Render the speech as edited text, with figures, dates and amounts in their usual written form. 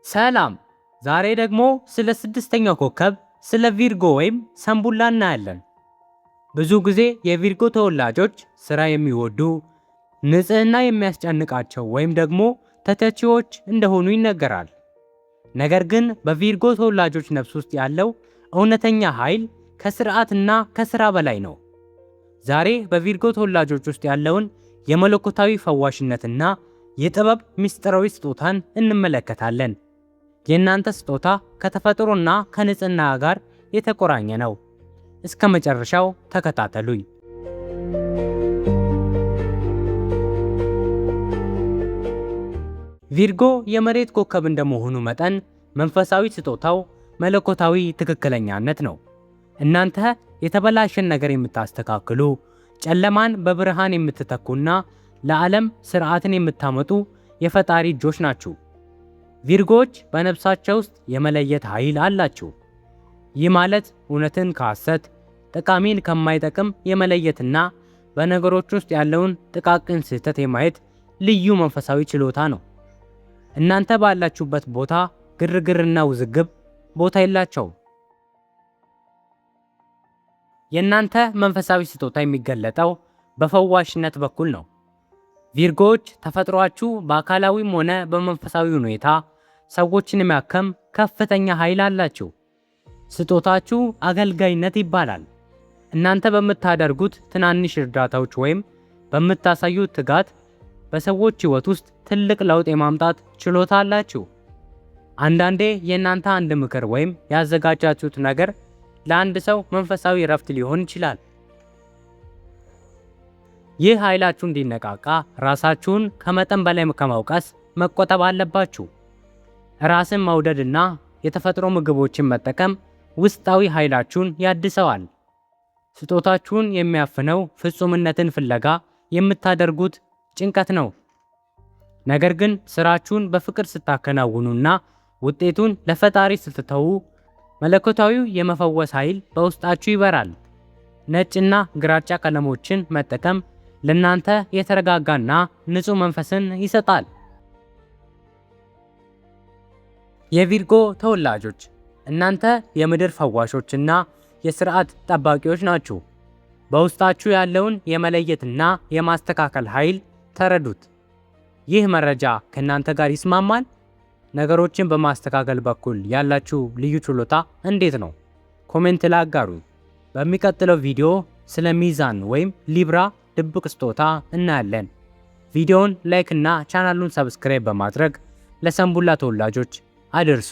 ሰላም! ዛሬ ደግሞ ስለ ስድስተኛው ኮከብ ስለ ቪርጎ ወይም ሰንቡላ እናያለን። ብዙ ጊዜ የቪርጎ ተወላጆች ስራ የሚወዱ፣ ንጽህና የሚያስጨንቃቸው ወይም ደግሞ ተተቺዎች እንደሆኑ ይነገራል። ነገር ግን በቪርጎ ተወላጆች ነፍስ ውስጥ ያለው እውነተኛ ኃይል ከስርዓትና ከስራ በላይ ነው። ዛሬ በቪርጎ ተወላጆች ውስጥ ያለውን የመለኮታዊ ፈዋሽነትና የጥበብ ምስጢራዊ ስጦታን እንመለከታለን። የእናንተ ስጦታ ከተፈጥሮና ከንጽህና ጋር የተቆራኘ ነው። እስከ መጨረሻው ተከታተሉኝ። ቪርጎ የመሬት ኮከብ እንደመሆኑ መጠን መንፈሳዊ ስጦታው መለኮታዊ ትክክለኛነት ነው። እናንተ የተበላሸን ነገር የምታስተካክሉ፣ ጨለማን በብርሃን የምትተኩና ለዓለም ስርዓትን የምታመጡ የፈጣሪ እጆች ናችሁ። ቪርጎዎች በነፍሳቸው ውስጥ የመለየት ኃይል አላቸው። ይህ ማለት እውነትን ከሐሰት፣ ጠቃሚን ከማይጠቅም የመለየትና በነገሮች ውስጥ ያለውን ጥቃቅን ስህተት የማየት ልዩ መንፈሳዊ ችሎታ ነው። እናንተ ባላችሁበት ቦታ ግርግርና ውዝግብ ቦታ የላቸውም። የእናንተ መንፈሳዊ ስጦታ የሚገለጠው በፈዋሽነት በኩል ነው። ቪርጎዎች ተፈጥሯችሁ በአካላዊም ሆነ በመንፈሳዊ ሁኔታ ሰዎችን የሚያከም ከፍተኛ ኃይል አላችሁ። ስጦታችሁ አገልጋይነት ይባላል። እናንተ በምታደርጉት ትናንሽ እርዳታዎች ወይም በምታሳዩት ትጋት በሰዎች ሕይወት ውስጥ ትልቅ ለውጥ የማምጣት ችሎታ አላችሁ። አንዳንዴ የእናንተ አንድ ምክር ወይም ያዘጋጃችሁት ነገር ለአንድ ሰው መንፈሳዊ እረፍት ሊሆን ይችላል። ይህ ኃይላችሁ እንዲነቃቃ ራሳችሁን ከመጠን በላይ ከመውቀስ መቆጠብ አለባችሁ። ራስን መውደድና የተፈጥሮ ምግቦችን መጠቀም ውስጣዊ ኃይላችሁን ያድሰዋል። ስጦታችሁን የሚያፍነው ፍጹምነትን ፍለጋ የምታደርጉት ጭንቀት ነው። ነገር ግን ስራችሁን በፍቅር ስታከናውኑና ውጤቱን ለፈጣሪ ስትተዉ መለኮታዊው የመፈወስ ኃይል በውስጣችሁ ይበራል። ነጭና ግራጫ ቀለሞችን መጠቀም ለእናንተ የተረጋጋና ንጹህ መንፈስን ይሰጣል። የቪርጎ ተወላጆች እናንተ የምድር ፈዋሾችና የስርዓት ጠባቂዎች ናችሁ። በውስጣችሁ ያለውን የመለየትና የማስተካከል ኃይል ተረዱት። ይህ መረጃ ከእናንተ ጋር ይስማማል? ነገሮችን በማስተካከል በኩል ያላችሁ ልዩ ችሎታ እንዴት ነው? ኮሜንት ላይ አጋሩኝ። በሚቀጥለው ቪዲዮ ስለ ሚዛን ወይም ሊብራ ድብቅ ስጦታ እናያለን። ቪዲዮውን ላይክ እና ቻናሉን ሰብስክራይብ በማድረግ ለሰንቡላ ተወላጆች አድርሱ።